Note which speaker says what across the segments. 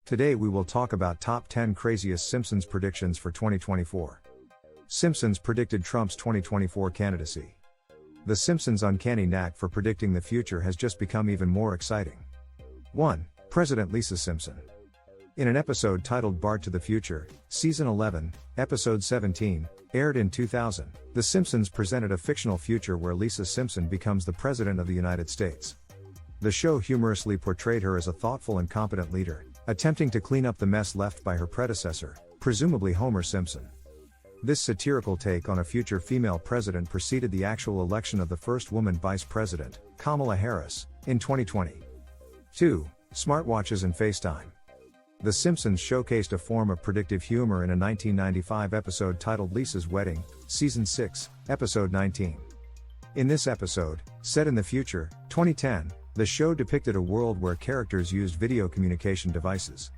Speaker 1: Today we will talk about top 10 craziest Simpsons predictions for 2024. Simpsons predicted Trump's 2024 candidacy. The Simpsons' uncanny knack for predicting the future has just become even more exciting. 1. President Lisa Simpson. In an episode titled Bart to the Future, Season 11, Episode 17, aired in 2000, The Simpsons presented a fictional future where Lisa Simpson becomes the President of the United States. The show humorously portrayed her as a thoughtful and competent leader, attempting to clean up the mess left by her predecessor, presumably Homer Simpson. This satirical take on a future female president preceded the actual election of the first woman vice president, Kamala Harris, in 2020. 2. Smartwatches and FaceTime. The Simpsons showcased a form of predictive humor in a 1995 episode titled Lisa's Wedding, Season 6, Episode 19. In this episode, set in the future, 2010, the show depicted a world where characters used video communication devices,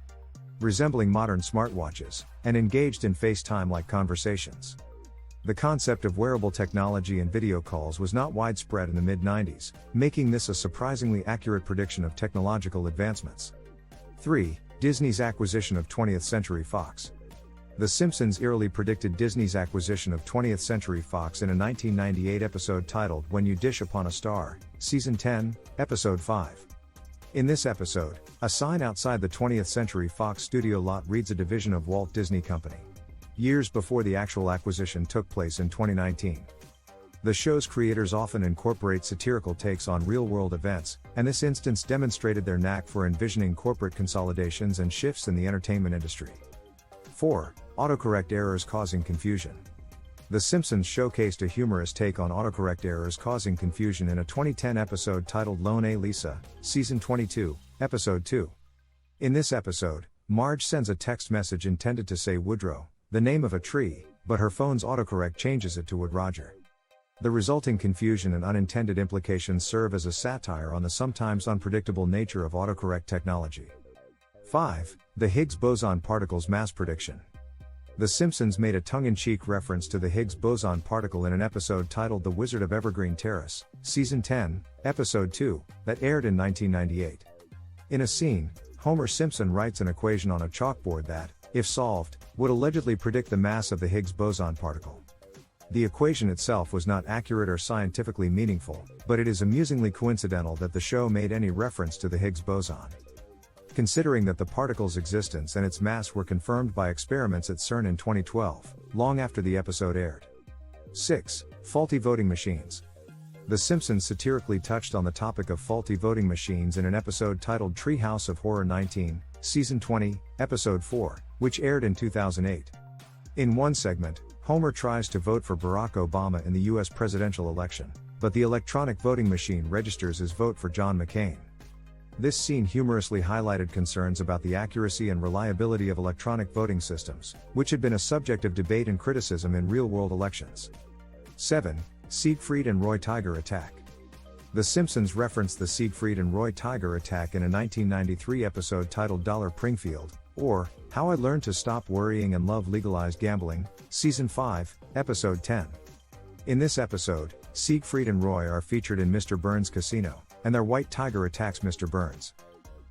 Speaker 1: resembling modern smartwatches, and engaged in FaceTime-like conversations. The concept of wearable technology and video calls was not widespread in the mid-90s, making this a surprisingly accurate prediction of technological advancements. 3. Disney's acquisition of 20th Century Fox. The Simpsons eerily predicted Disney's acquisition of 20th Century Fox in a 1998 episode titled When You Dish Upon a Star, Season 10, Episode 5. In this episode, a sign outside the 20th Century Fox studio lot reads a division of Walt Disney Company, years before the actual acquisition took place in 2019. The show's creators often incorporate satirical takes on real-world events, and this instance demonstrated their knack for envisioning corporate consolidations and shifts in the entertainment industry. 4. Autocorrect errors causing confusion. The Simpsons showcased a humorous take on autocorrect errors causing confusion in a 2010 episode titled Lone A Lisa, Season 22, Episode 2. In this episode, Marge sends a text message intended to say Woodrow, the name of a tree, but her phone's autocorrect changes it to Wood Roger. The resulting confusion and unintended implications serve as a satire on the sometimes unpredictable nature of autocorrect technology. 5. The Higgs boson particle's mass prediction. The Simpsons made a tongue-in-cheek reference to the Higgs boson particle in an episode titled The Wizard of Evergreen Terrace, Season 10, Episode 2, that aired in 1998. In a scene, Homer Simpson writes an equation on a chalkboard that, if solved, would allegedly predict the mass of the Higgs boson particle. The equation itself was not accurate or scientifically meaningful, but it is amusingly coincidental that the show made any reference to the Higgs boson. Considering that the particle's existence and its mass were confirmed by experiments at CERN in 2012, long after the episode aired. 6. Faulty voting machines. The Simpsons satirically touched on the topic of faulty voting machines in an episode titled Treehouse of Horror 19, Season 20, Episode 4, which aired in 2008. In one segment, Homer tries to vote for Barack Obama in the US presidential election, but the electronic voting machine registers his vote for John McCain. This scene humorously highlighted concerns about the accuracy and reliability of electronic voting systems, which had been a subject of debate and criticism in real-world elections. 7. Siegfried and Roy Tiger attack. The Simpsons referenced the Siegfried and Roy Tiger attack in a 1993 episode titled Dollar Pringfield, or How I Learned to Stop Worrying and Love Legalized Gambling, Season 5, Episode 10. In this episode, Siegfried and Roy are featured in Mr. Burns' casino, and their white tiger attacks Mr. Burns.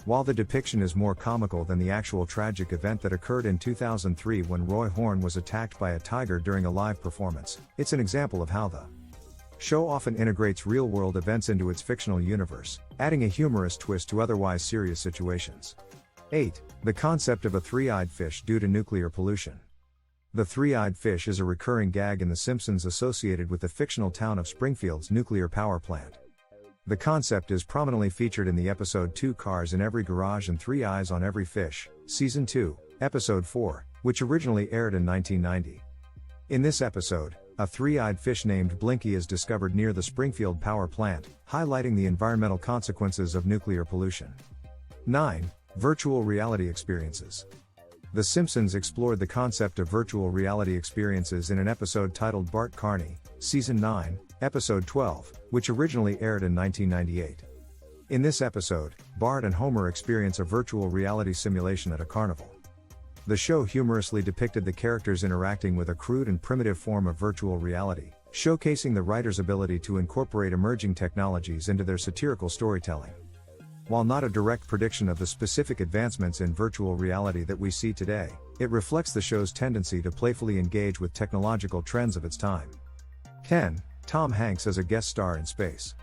Speaker 1: While the depiction is more comical than the actual tragic event that occurred in 2003 when Roy Horn was attacked by a tiger during a live performance, it's an example of how the show often integrates real-world events into its fictional universe, adding a humorous twist to otherwise serious situations. 8. The concept of a three-eyed fish due to nuclear pollution. The three-eyed fish is a recurring gag in The Simpsons associated with the fictional town of Springfield's nuclear power plant. The concept is prominently featured in the episode 2 Cars in Every Garage and Three Eyes on Every Fish, Season 2, Episode 4, which originally aired in 1990. In this episode, a three-eyed fish named Blinky is discovered near the Springfield power plant, highlighting the environmental consequences of nuclear pollution. 9. Virtual reality experiences. The Simpsons explored the concept of virtual reality experiences in an episode titled Bart Carney, Season 9, Episode 12, which originally aired in 1998. In this episode, Bart and Homer experience a virtual reality simulation at a carnival. The show humorously depicted the characters interacting with a crude and primitive form of virtual reality, showcasing the writer's ability to incorporate emerging technologies into their satirical storytelling. While not a direct prediction of the specific advancements in virtual reality that we see today, it reflects the show's tendency to playfully engage with technological trends of its time. 10. Tom Hanks as a guest star in space.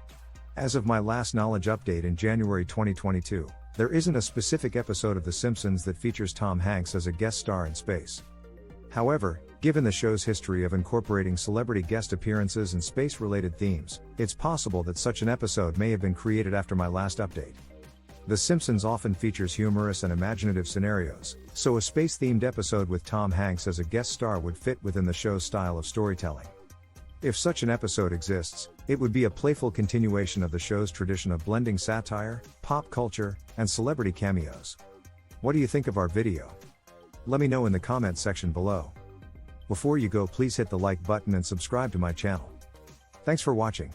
Speaker 1: As of my last knowledge update in January 2022, there isn't a specific episode of The Simpsons that features Tom Hanks as a guest star in space. However, given the show's history of incorporating celebrity guest appearances and space-related themes, it's possible that such an episode may have been created after my last update. The Simpsons often features humorous and imaginative scenarios, so a space-themed episode with Tom Hanks as a guest star would fit within the show's style of storytelling. If such an episode exists, it would be a playful continuation of the show's tradition of blending satire, pop culture, and celebrity cameos. What do you think of our video? Let me know in the comments section below. Before you go, please hit the like button and subscribe to my channel. Thanks for watching.